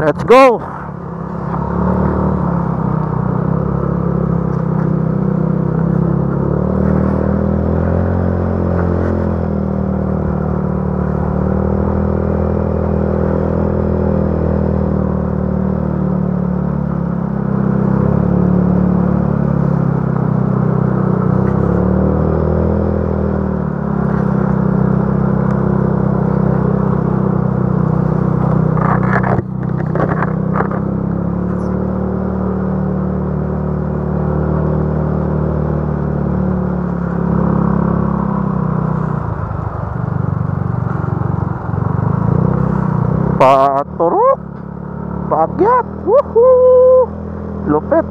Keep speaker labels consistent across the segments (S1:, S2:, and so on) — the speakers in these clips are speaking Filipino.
S1: Let's go. Paturok, paakyat, woohoo, lupit.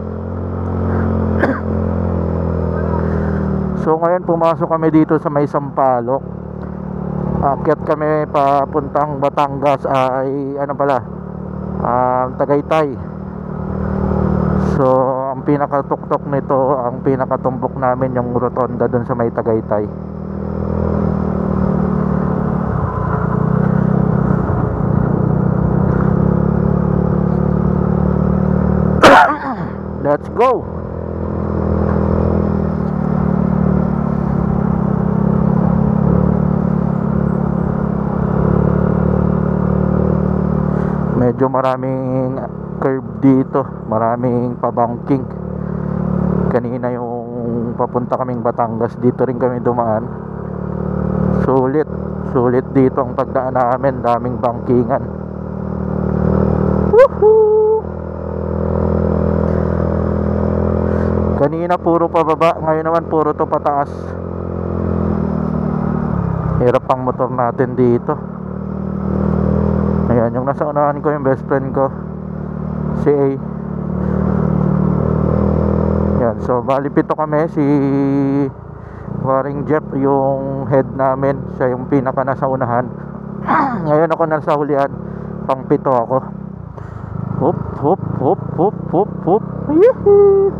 S1: So ngayon pumasok kami dito sa may Sampaloc. Akyat kami papuntang Batangas, ay ano pala, Tagaytay. So ang pinakatuktok nito, ang pinakatumbok namin yung rotonda dun sa may Tagaytay. Let's go. Medyo maraming curve dito, maraming pabanking. Kanina yung papunta kaming Batangas, dito rin kami dumaan. Sulit dito ang pagdaan namin, daming bangkingan. Woohoo! Kanina puro pababa, ngayon naman puro to pataas. Hirap ang motor natin dito. Ayan, yung nasa unahan ko, yung best friend ko, si A. Yan, so bali pito kami. Si Waring Jeff yung head namin, siya yung pinaka nasa unahan. Ngayon ako nasa hulihan, pang pito ako. Hop, hop, hop, hop, hop, hop. Yuhuu!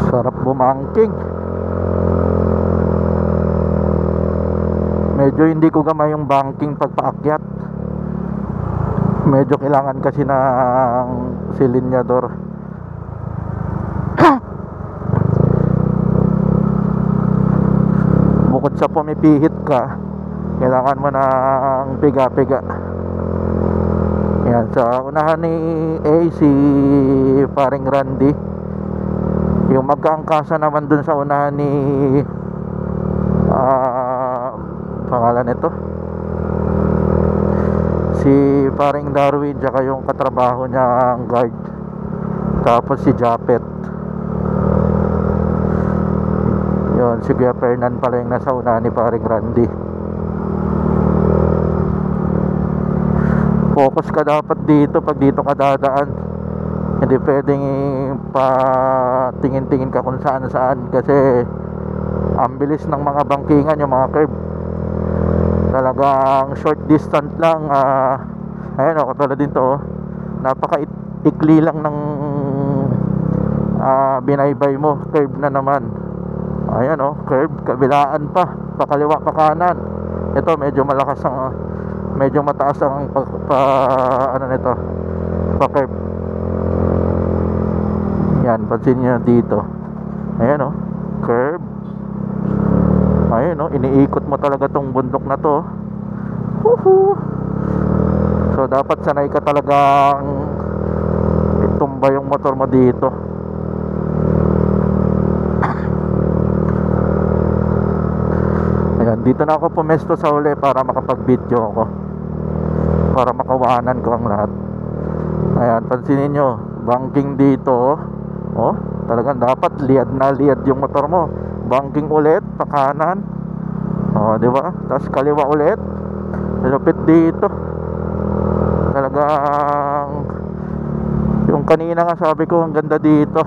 S1: Sarap bumangking. Medyo hindi ko gamay yung banking pagpaakyat. Medyo kailangan kasi ng silinyador. Bukod sa pumipihit ka, kailangan mo ng piga-piga. Yan, sa unahan ni A, si paring Randy. Yung magkaangkasa naman dun sa unahan ni pangalan nito, si paring Darwin, tsaka yung katrabaho niya ang guard, tapos si Japet. Yun, si Kuya Fernan pala yung nasa unahan ni paring Randy. Focus ka dapat dito pag dito ka dadaan. Hindi pwedeng pa tingin-tingin ka kung saan-saan, kasi ang bilis ng mga bangkingan, yung mga curve. Talagang short distance lang. Ayan o, katulad din to, napaka-ikli lang ng binaybay mo, curve na naman. Ayan o, curve, kabilaan pa, pakaliwa pa kanan. Ito medyo malakas ang, medyo mataas ang ano nito, pa curve. Yan, pansin nyo dito. Ayan o, curve. Ayan o, iniikot mo talaga tong bundok na to. Woohoo! So dapat sanay ka talagang itumba yung motor mo dito. Ayan, dito na ako pumesto sa uli para makapag-video ako, para makawanan ko ang lahat. Ayan, pansinin nyo, banking dito. Oh, talagang dapat liad na liad yung motor mo. Banking ulit, pa kanan. Oh, di ba? Tapos kaliwa ulit. Lupit dito. Talagang yung kanina nga sabi ko, ang ganda dito.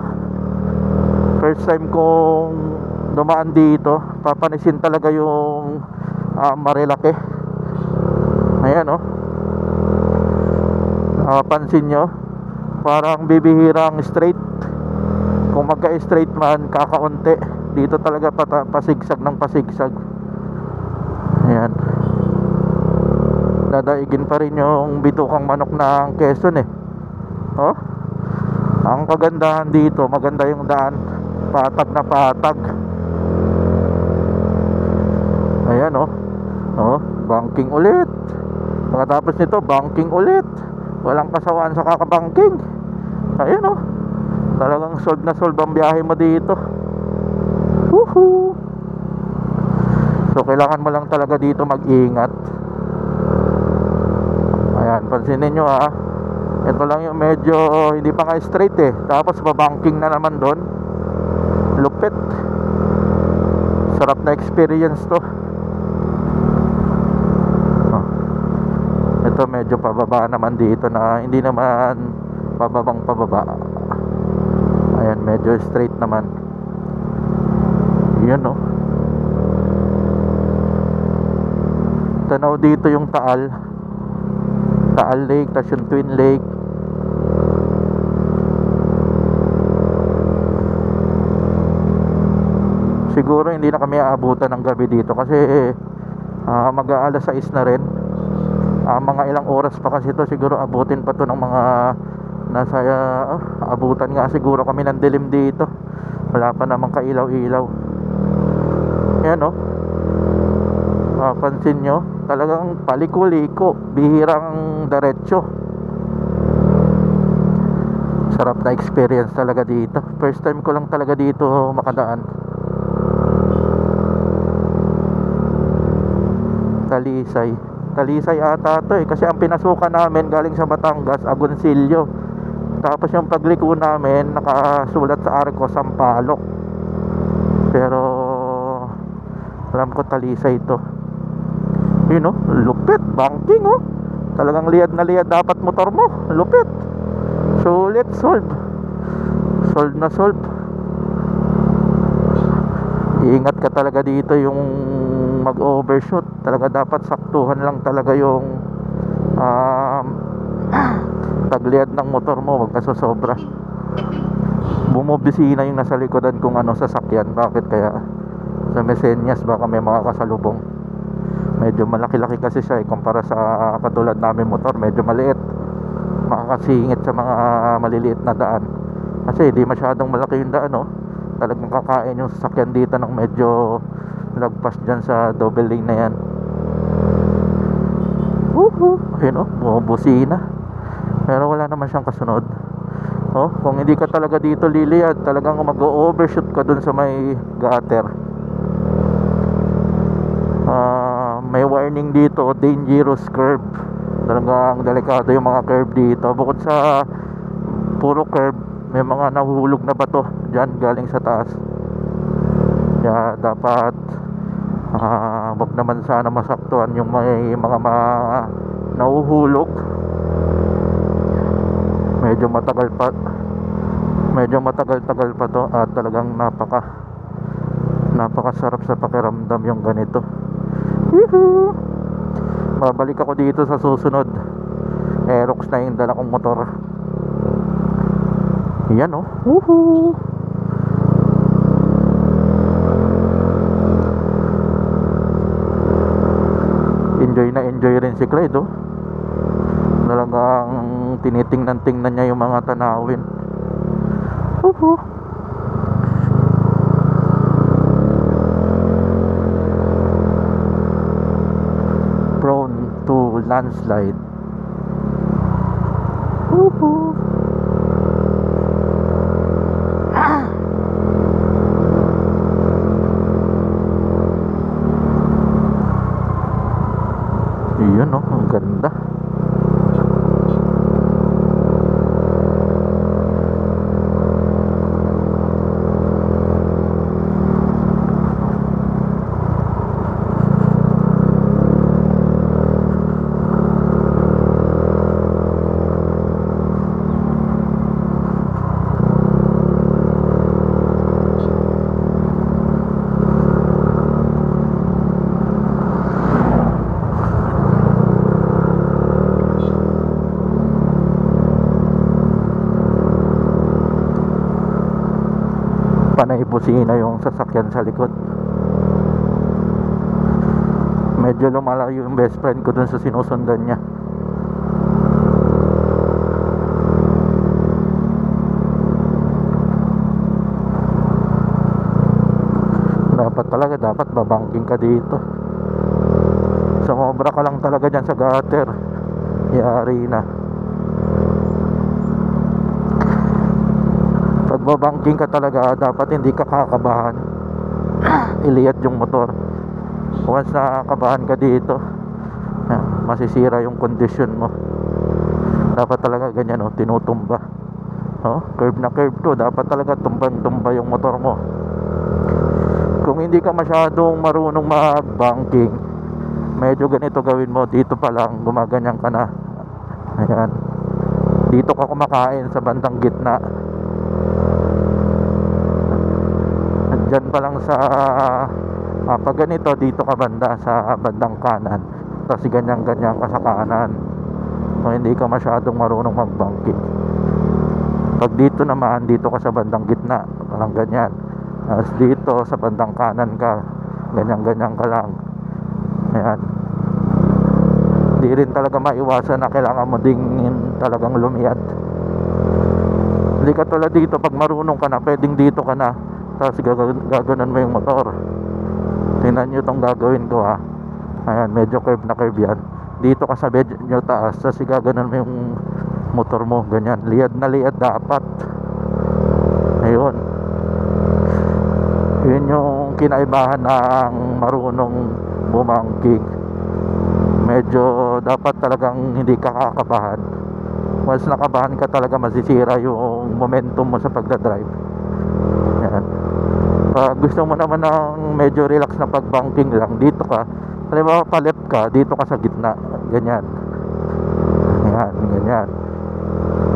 S1: First time kong dumaan dito, papanisin talaga yung Marilaki. Ayan oh. Pansin nyo, parang bibihirang straight. Kung magka-straight man, kakaunti. Dito talaga pasigsag ng pasigsag. Ayan. Dadaigin pa rin yung bitukang manok ng Quezon eh. Oh, ang kagandahan dito, maganda yung daan, patag na patag. Ayan oh. Oh, banking ulit. Pagkatapos nito, banking ulit. Walang kasawaan sa kakabangking. Ayan oh. Talagang solve na solve ang biyahe mo dito. Woohoo. So kailangan mo lang talaga dito mag-ingat. Ayan, pansinin nyo ha. Ito lang yung medyo hindi pa nga straight eh. Tapos babanking na naman doon. Lupit. Sarap na experience to. Oh. Ito medyo pababa naman dito na hindi naman pababang pababa. Ayan, medyo straight naman. Yun oh. Tanaw dito yung Taal Lake, tas yung Twin Lake. Siguro hindi na kami aabutan ng gabi dito kasi mag-aalas 6 na rin. Mga ilang oras pa kasi to, siguro abutin pa to ng mga nasa abutan nga siguro kami ng dilim dito. Wala pa namang kailaw-ilaw. Yan oh. Pansin nyo, talagang paliko-liko, bihirang diretso. Sarap na experience talaga dito. First time ko lang talaga dito makadaan. Talisay ata to eh, kasi ang pinasukan namin galing sa Batangas, Agoncillo. Tapos yung pagliko namin nakasulat sa Arco, Sampaloc. Pero alam ko Talisay to. Yun oh, lupit, banking oh. Talagang liad na liad dapat motor mo. Lupit. Sulit, solve. Solve na solve. Iingat ka talaga dito yung mag-overshoot. Talaga dapat saktuhan lang talaga yung tagliad ng motor mo. Huwag ka sosobra. Bumobisina yung nasa likodan kung ano sasakyan. Bakit kaya? Sa Meseñas baka may mga kasalubong. Medyo malaki-laki kasi siya eh, kumpara sa katulad namin motor, medyo maliit. Makakasingit sa mga maliliit na daan. Kasi di masyadong malaki yung daan oh. Talagang kakain yung sasakyan dito ng medyo lagpas dyan sa double lane na yan. Ayun oh, bumubusina. Pero wala naman siyang kasunod. Oh, kung hindi ka talaga dito liliyad, talagang mag-overshoot ka dun sa may gutter. May warning dito, dangerous curve. Talagang delikado yung mga curve dito. Bukod sa puro curve, may mga nahuhulog na bato dyan galing sa taas. Kaya dapat wag naman sana masaktuhan yung may mga nahuhulog. Medyo matagal pa to at talagang napakasarap sa pakiramdam yung ganito. Yuhu! Babalik ako dito sa susunod. Aerox na yung dala kong motor. Yan oh. Woohoo! Enjoy rin si Clyde oh. Talagang tinitingnan niya yung mga tanawin. Woohoo! Prone to landslide. Woohoo! Iyon oh, ang ganda. panay busina yung sasakyan sa likod. Medyo lumalayo yung best friend ko dun sa sinusundan niya. Dapat babangking ka dito. Sumobra ka lang talaga dyan sa gutter, yari na. Pag babangking ka talaga, dapat hindi ka kakabahan. Iliyad yung motor. Once nakakabahan ka dito, masisira yung kondisyon mo. Dapat talaga ganyan, tinutumba. Curve na curve to, dapat talaga tumbang-tumba yung motor mo. Kung hindi ka masyadong marunong mag-banking, medyo ganito gawin mo. Dito pa lang, gumaganyan ka na. Ayan. Dito ka kumakain sa bandang gitna. Diyan pa lang sa pag ganito, dito ka banda sa bandang kanan. Tapos ganyan-ganyan ka sa kanan. Kung hindi ka masyadong marunong mag-banking. Pag dito naman, dito ka sa bandang gitna. Parang ganyan. As dito sa bandang kanan ka, ganyan-ganyan ka lang. Ayan. Di rin talaga maiwasan na kailangan mo ding talagang lumiyad. Hindi ka tulad dito, pag marunong ka na, pwedeng dito ka na, tapos gaganon mo yung motor. Tingnan nyo itong gagawin ko, ha. Ayan, medyo curve na curve yan. Dito ka sa medyo taas, tapos gaganon mo yung motor mo, ganyan. Liyad na liyad dapat. Ayun. Yun yung kinaibahan ng marunong bumangking. Medyo dapat talagang hindi ka kakabahan. Once nakabahan ka talaga, masisira yung momentum mo sa pagdadrive. Yan. Pag gusto mo naman ng medyo relax na pagbanking lang, dito ka, halimbawa pa left ka, dito ka sa gitna. Ganyan. Yan, ganyan.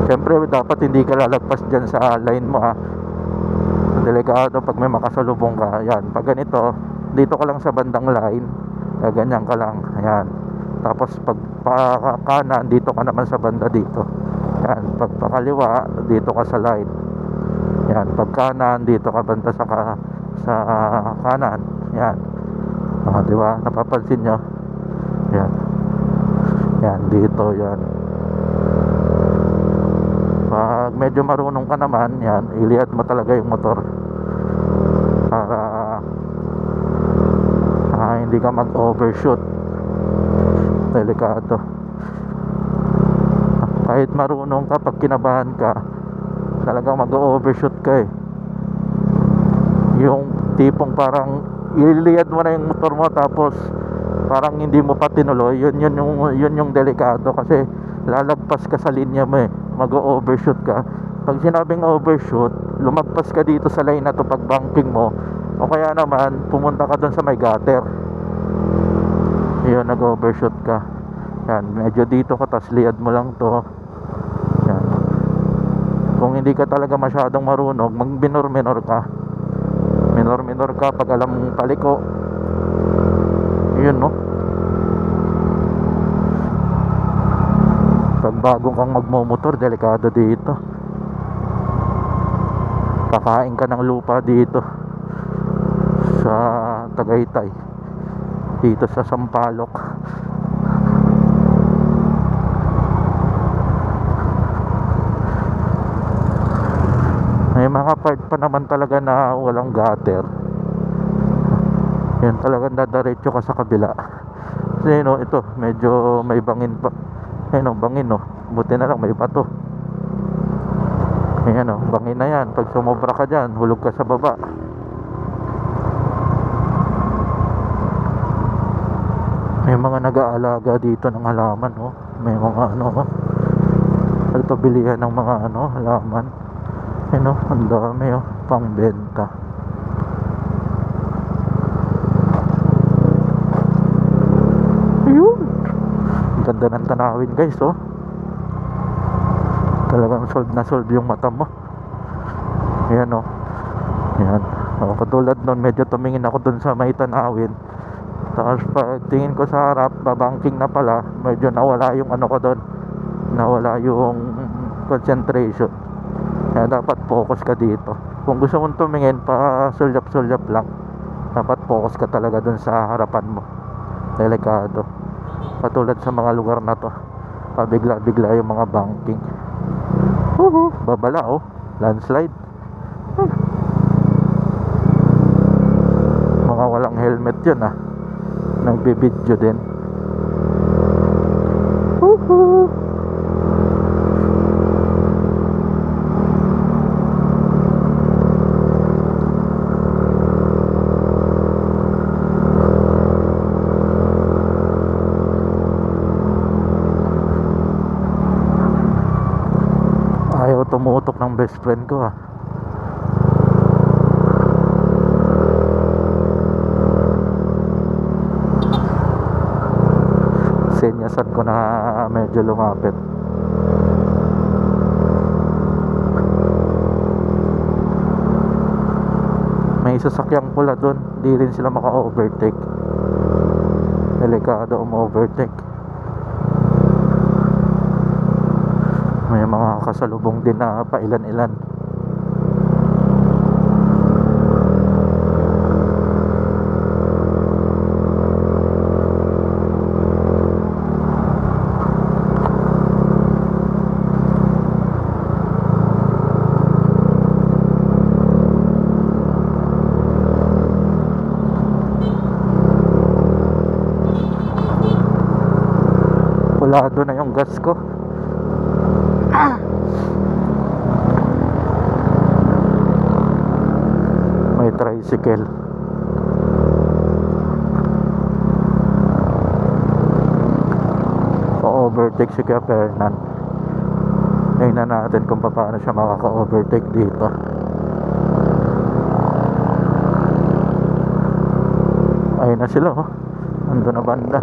S1: Siyempre dapat hindi ka lalagpas dyan sa line mo, ha. Delikado pag may makasalubong ka. Ayan, pag ganito, dito ka lang sa bandang line, ganyan ka lang. Ayan. Tapos pag kanan, dito ka naman sa banda dito. Ayan, pag pakaliwa, dito ka sa line. Ayan, pag kanan, dito ka banda sa kanan. Ayan. Di ba? Napapansin nyo? Ayan. Ayan, dito, yan. Pag medyo marunong ka naman, yan, iliyad mo talaga yung motor para hindi ka mag-overshoot. Delikado. Kahit marunong ka, pag kinabahan ka, talagang mag-overshoot ka, yung tipong parang iliyad mo na yung motor mo, tapos parang hindi mo pa tinuloy. Yun yung delikado, kasi lalagpas ka sa linya mo, mag-overshoot ka. Pag sinabing overshoot, lumagpas ka dito sa line na to pag banking mo, o kaya naman pumunta ka doon sa may gutter. Yun, nag-overshoot ka. Yan, medyo dito ka, tas liad mo lang to. Yan. Kung hindi ka talaga masyadong marunong, mag-minor-minor ka. Minor-minor ka pag alam mong paliko. Yun, no? Pag bago kang magmumotor, delikado dito. Kakain ka ng lupa dito sa Tagaytay, dito sa Sampaloc. May mga part pa naman talaga na walang gutter. Yan, talagang dadaretso ka sa kabila. Kasi ito medyo may bangin pa. Bangin, buti na lang may bato. Ayan, bangin na yan. Pag sumobra ka dyan, hulog ka sa baba. May mga nag-aalaga dito ng halaman, may mga ito, bilihan ng mga halaman. Ang dami, pang benta. Ayun, ganda ng tanawin, guys. Talagang solve yung mata mo. Ayan, ayan. Katulad nun, medyo tumingin ako dun sa may tanawin, tapos pag tingin ko sa harap, babangking na pala, medyo nawala yung ko dun, nawala yung concentration. Kaya dapat focus ka dito. Kung gusto mong tumingin pa sulyap-sulyap lang, dapat focus ka talaga dun sa harapan mo. Delikado. Katulad sa mga lugar na to, pabigla-bigla yung mga banking. Babala oh, landslide. Mga walang helmet yun ah, nagbibidyo din. Ayaw tumutok ng best friend ko ah. Senyasan ko na medyo lumapit. May sasakyang pula dun, di rin sila maka-overtake. Delikado overtake. May mga kasalubong din na pailan-ilan. Pulado na yung gas ko. May tricycle. O-overtake si Kuya Fernan. Tingnan natin kung paano siya makaka-overtake dito. Ayun na sila oh. Ando na banda.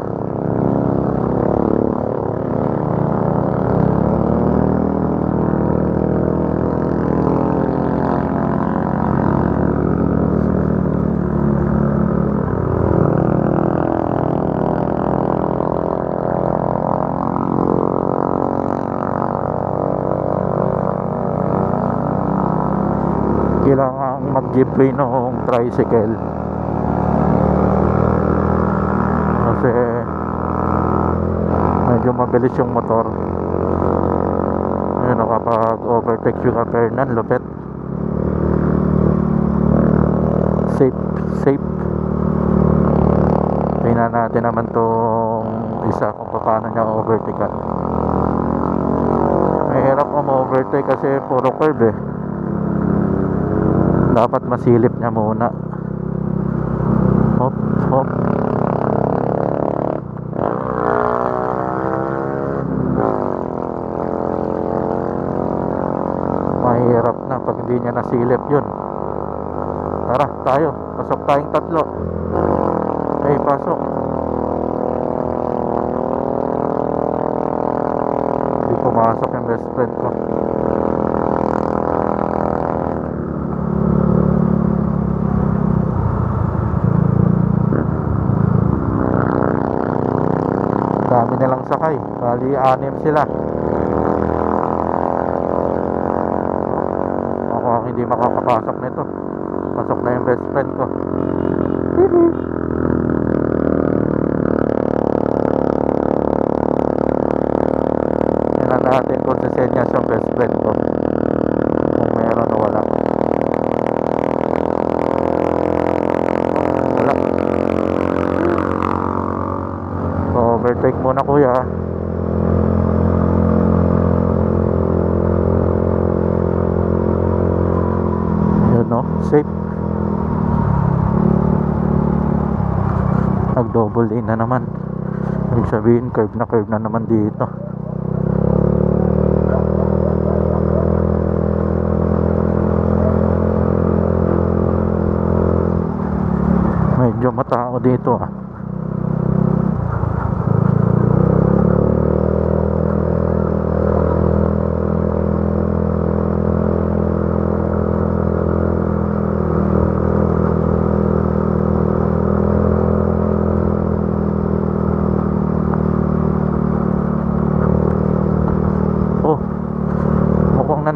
S1: Kailangan mag-give-way ng tricycle kasi medyo mabilis yung motor. Ayun, nakapag-overtake yung Fernan, lupet. Safe. Tingnan natin naman tong isa kung paano niya overtake. Mahirap overtake kasi puro curve eh. Dapat masilip niya muna. Hop. Mahirap na pag hindi niya nasilip yun. Tara, tayo. Pasok tayong tatlo. Ay, pasok. Hindi pumasok yung best friend ko. Dami nilang sakay, bali 6 sila. Ako ang hindi makakapasok nito. Pasok na yung best friend ko. Tingnan natin kung sisenyas yung best friend ko, kung meron o wala. Wala. Overtake muna kuya. Yun no, safe. Nag double lane na naman. Ibig sabihin curve na naman dito. Medyo matao dito ah.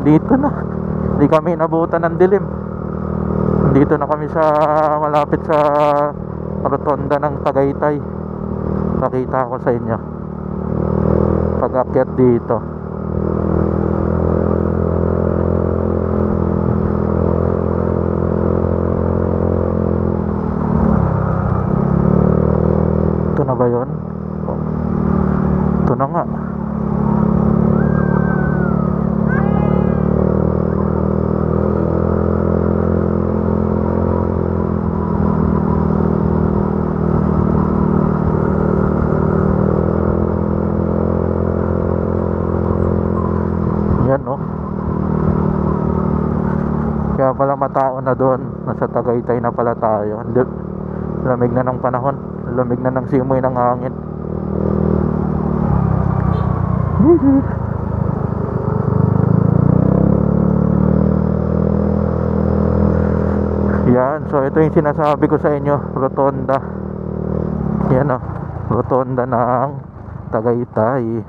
S1: Dito na, hindi kami nabutan ng dilim. Dito na kami sa malapit sa rotonda ng Tagaytay. Pakita ko sa inyo pag-akyat dito. Ito na ba yun? Ito na nga. Yan, oh. Kaya pala matao na doon. Nasa Tagaytay na pala tayo. Lamig na ng panahon. Lamig na ng simoy ng hangin. Yan. So ito yung sinasabi ko sa inyo. Rotonda. Yan, oh. Rotonda ng Tagaytay.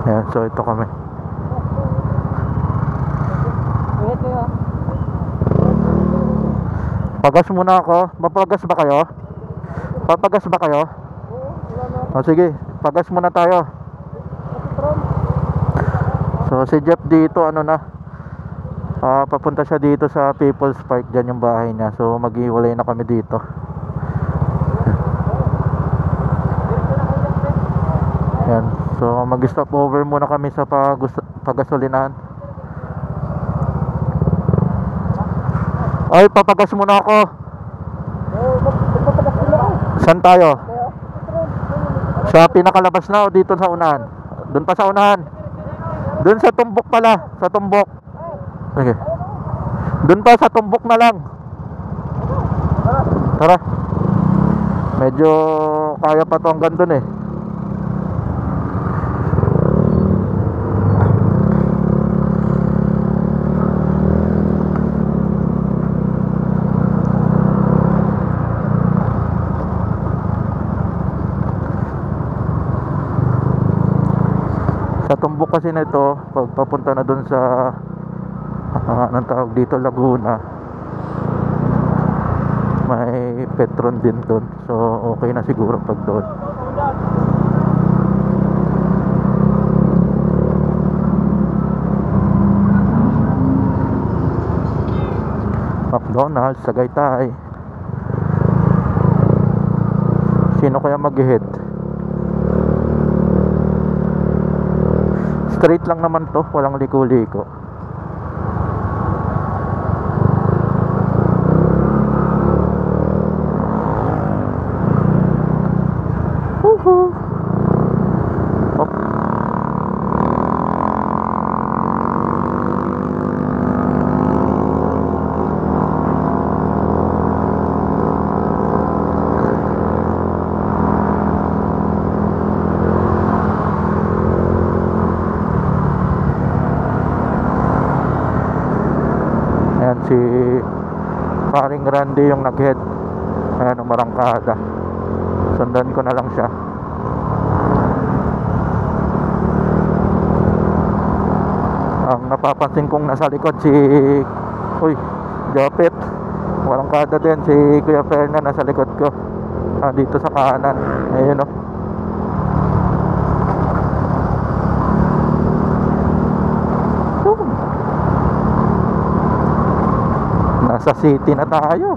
S1: Yan, so ito kami. Pagas muna ako. Papagas ba kayo? Papagas ba kayo? O sige, pagas muna tayo. So si Jeff dito, ano na, papunta siya dito sa People's Park. Dyan yung bahay niya. So maghiwalay na kami dito. Yan. So mag-stop over muna kami sa pagasolinahan. Ay, papagas muna ako. Saan tayo? Sa pinakalabas na o dito sa unahan? Doon pa sa unahan. Doon sa tumbok pala. Sa tumbok. Okay. Doon pa sa tumbok na lang. Tara. Medyo kaya pa to hanggang doon eh. Sa tumbok kasi na ito, pag papunta na doon sa anong tawag dito, Laguna, may Petron din doon. So okay na siguro pag doon. McDonald's, Tagaytay. Sino kaya mag-head? Straight lang naman to, walang liko-liko. Woohoo! Hop. Ayan si paring Randy yung nag-head. Ayan, umarangkada. Sundan ko na lang siya. Ang napapansin kong nasa likod si Japet. Warangkada din si Kuya Fernan nasa likod ko. Dito sa kanan. Ayun, oh. Nasa city na tayo.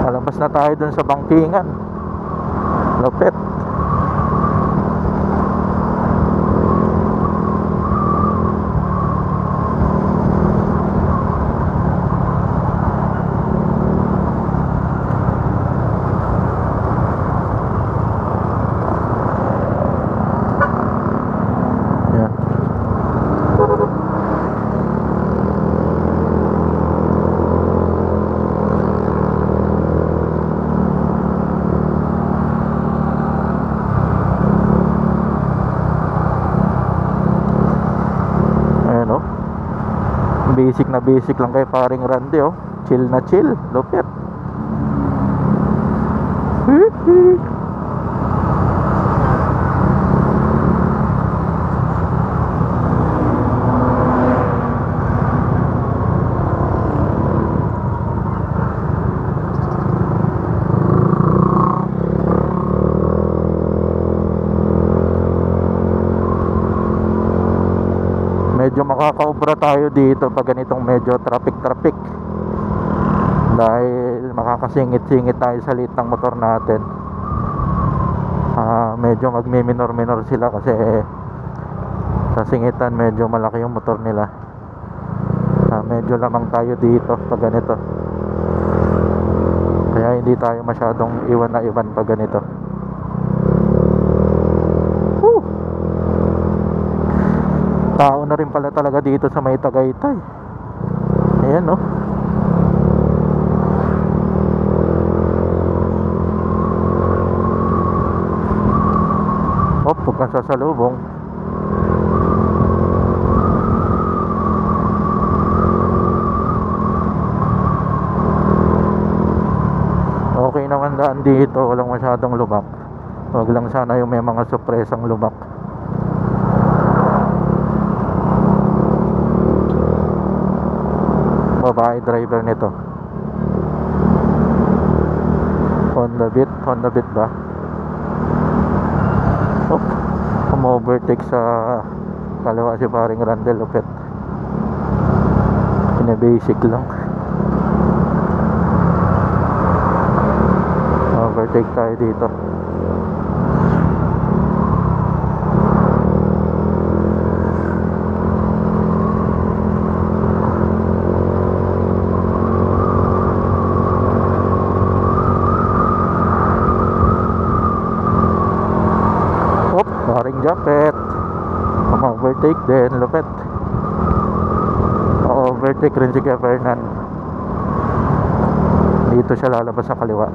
S1: Lalabas na tayo dun sa bangkingan. Lupit. Yan. Basic lang kay paring Randy, oh. Chill na chill, lupit. medyo makakaubra tayo dito pag ganitong medyo traffic dahil makakasingit-singit tayo sa liit ng motor natin. Medyo magmi-minor sila kasi sa singitan medyo malaki yung motor nila. Medyo lamang tayo dito pag ganito, kaya hindi tayo masyadong iwan na iwan pag ganito. Tao na rin pala talaga dito sa may Tagaytay. Ayan, no? Huwag kang sasalubong. Okay naman daan dito, walang masyadong lubak. Huwag lang sana yung may mga sorpresang lubak. Babae driver nito. Honda Beat ba? Overtake sa kaliwa si paring Randel. Lupit. Basic lang. Overtake tayo dito. Paring Japet, overtake din. Lupit. Overtake rin si Kuya Fernan. Dito siya lalabas sa kaliwa.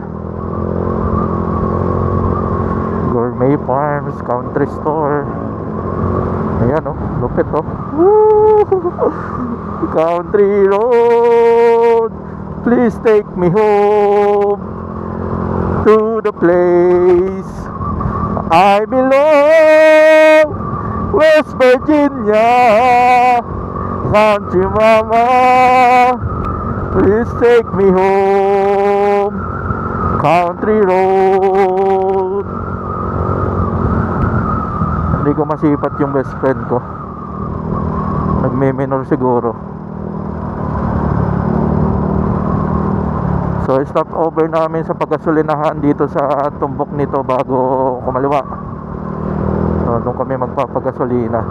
S1: Gourmet Farms Country Store. Ayan, oh, lupit, oh. Country road, please take me home to the place I belong, West Virginia. Country mama, please take me home, country road. Hindi ko masipat yung best friend ko. Nagme-minor siguro. So stop over namin sa paggasolinahan dito sa tumbok nito bago kumaliwa. So doon kami magpapagasolina.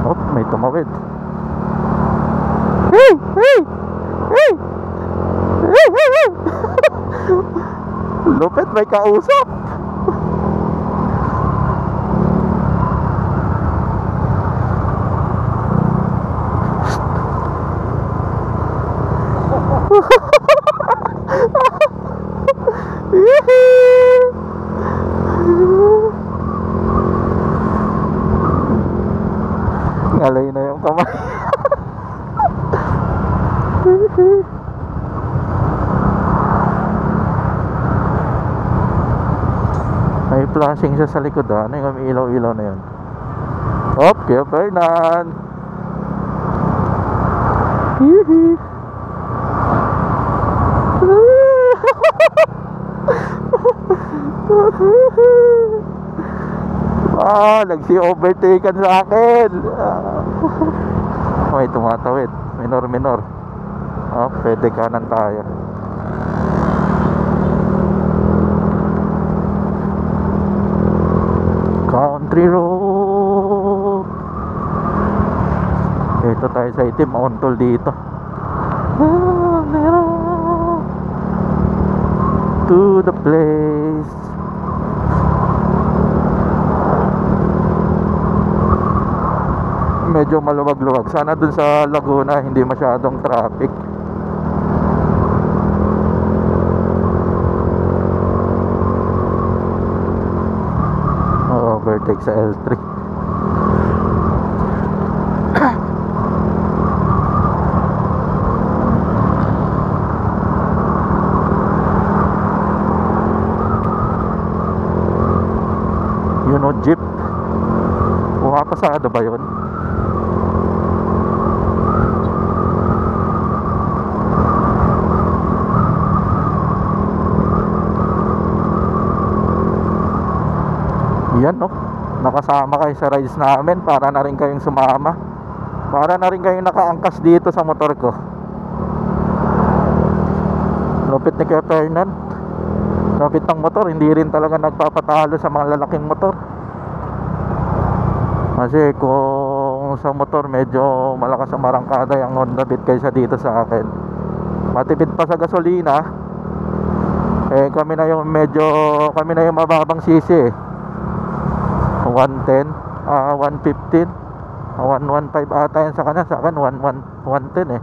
S1: Oh, may tumawid. Hey! Hey! Hey! Hey! Hey! Hey! Lupit, may kausap. Ngalay na yung kamay. May flashing siya sa likod, ha? Ano yung ilaw-ilaw na yun? Hop, Kuya Fernan. Hihi. Nagsi-overtaken sa akin. May tumatawid. Minor. Pwede kanan tayo. Country road. Ito tayo sa itim. Ontol dito. To the place. Medyo maluwag-luwag. Sana dun sa Laguna hindi masyadong traffic. Overtake sa L3. You know, jeep. Pumapasada ba yun? Ayan no, nakasama kayo sa rides namin. Para na rin kayong sumama. Para na rin kayong nakaangkas dito sa motor ko. Lupit ni Kuya Fernan. Lupit ng motor. Hindi rin talaga nagpapatalo sa mga lalaking motor. Kasi kung sa motor medyo malakas ang marangkada yung Honda Beat kaysa dito sa akin. Matipid pa sa gasolina. Kami na yung mababang sisi eh. 110, 115, 115 ata yan sa kanya. Sa akin 110 eh.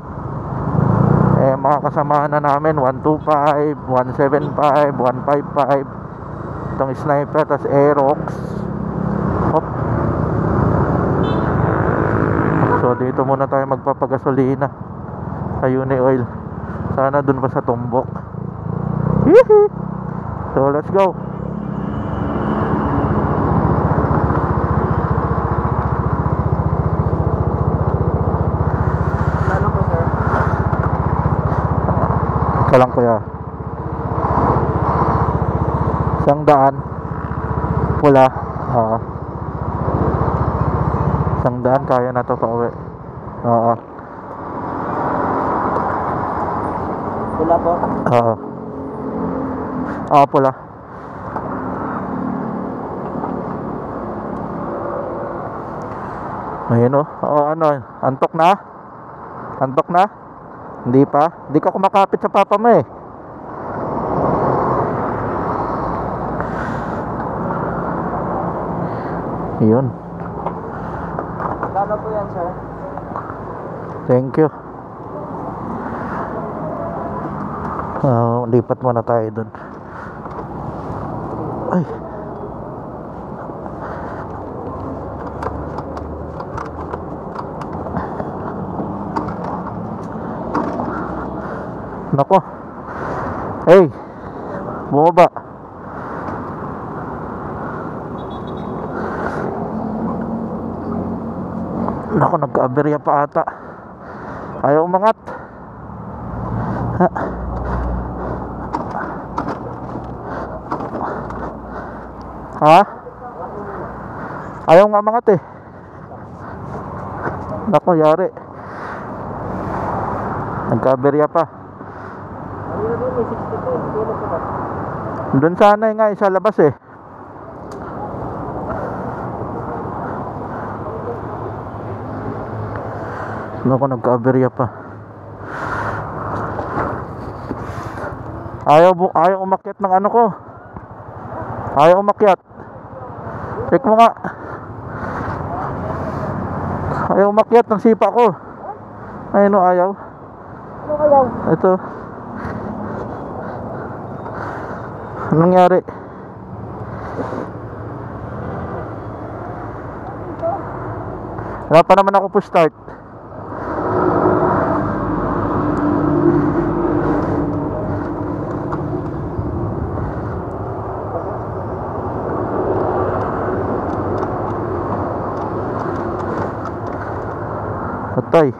S1: Mga kasamahan na namin 125, 175, 155. Itong Sniper, tas Aerox. Hop. So dito muna tayo magpapagasolina sa Uni Oil. Sana dun pa sa Tumbok. Hihi. So let's go.
S2: Ano po sir?
S1: Kalang kuya. 100 pula. 100 kaya na to pa uwi. Oo.
S2: Pula po?
S1: Oo. Pula. Ayun o. Ano? Antok na? Antok na? Hindi pa? Hindi ka kumakapit sa papa mo eh. Yun.
S2: Kano po yan sir?
S1: Thank you. Lipat muna tayo dun. Ay. Nako. Hey. Bumaba. Nako, nagka-aberya pa ata. Ayaw umangat. Ha? Ayaw nga umangat eh. Nako, yari. Nagka-aberya pa. Doon sana nga isa labas eh. Naku, nagka-aberya pa. Ayaw umakyat ng ano ko. Ayaw umakyat. Check mo nga. Ayaw umakyat ng sipa ko. Ayun o, ayaw.
S2: Ano ayaw?
S1: Ito. Anong nangyari? Wala pa naman ako po start. Patay.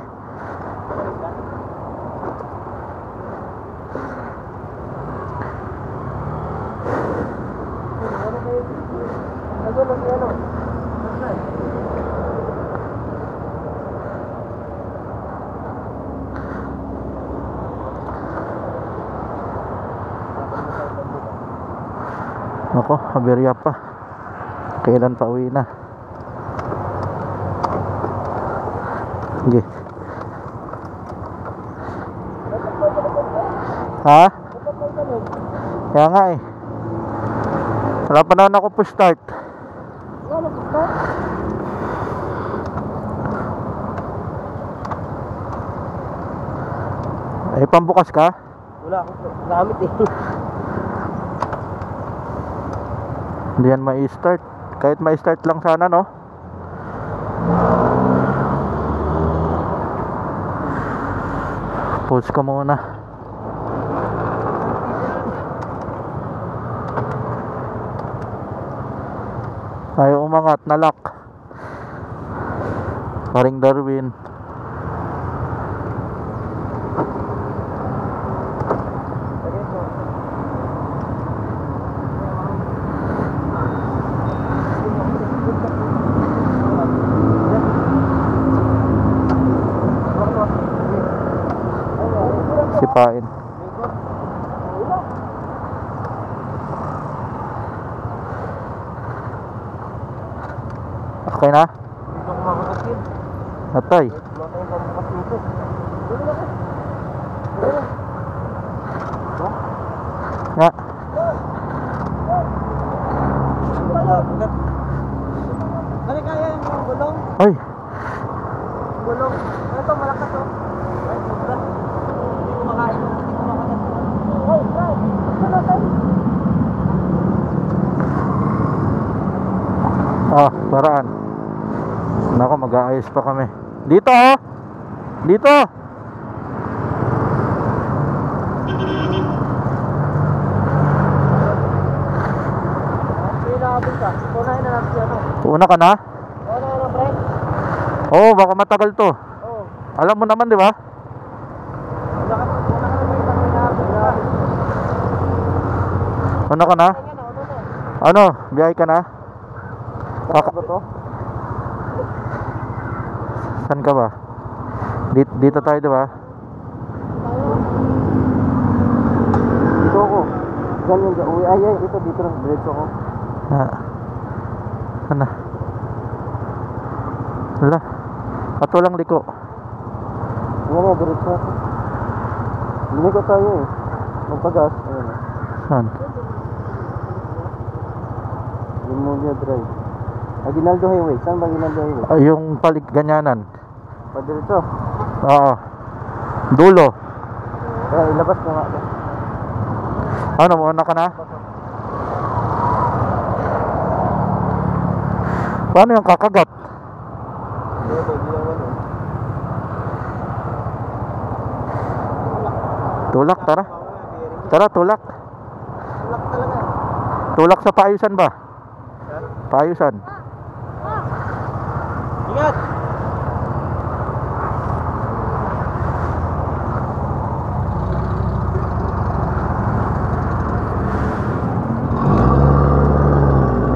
S1: Ako, aberya pa. Kailan pa uwi na? Sige. Ha? Kaya nga eh. Wala pa naman ako po start. Eh, pambukas ka?
S2: Wala ako po. Gamit eh.
S1: Hindi yan ma-start. Kahit ma-start lang sana, no? Pause ka muna. Ayaw umangat, nalock. Paring Darwin. Sipain.
S2: Ikot. Wala.
S1: Okay na?
S2: Dito ako makakasin.
S1: Atay.
S2: Wala tayong pambukas dito. Dito na. Dito. Ha?
S1: Nga.
S2: Balik kaya yung gulong.
S1: Ay.
S2: Gulong. Ito malakas oh. Ay, sobra. Hindi ko makain. Hindi ko makain. Ay, try. Ano tayo?
S1: Ah, paraan. Nako, mag-aayos pa kami. Dito oh. Dito.
S2: Hindi nakabig ka. Punahin na natin si ano.
S1: Una ka na?
S2: Punahin na break.
S1: Oo, baka matagal to.
S2: Oo.
S1: Alam mo naman, di ba?
S2: Una ka na may isang hinabig ka.
S1: Una ka na?
S2: Ano na?
S1: Ano? Biyahe ka na?
S2: Ano ba to?
S1: Saan ka ba? Dito tayo, di ba?
S2: Dito ako. Ganyan ka. Uy, ay, ito dito lang. Diretso ako.
S1: Ah. Ano? Hala. At walang liko.
S2: Yan na, diretso ako. Hindi ko tayo eh. Magpagas. Ayan na.
S1: Saan?
S2: Limulia Drive. Aguinaldo Highway. Saan ba Aguinaldo Highway?
S1: Ay, yung palig ganyanan.
S2: Diretso.
S1: Oo. Dulo.
S2: Kaya ilabas ko nga.
S1: Ano, una ka na? Paano yung kakagat? Tulak, tara. Tara, tulak.
S2: Tulak talaga.
S1: Tulak sa paayusan ba? Paayusan.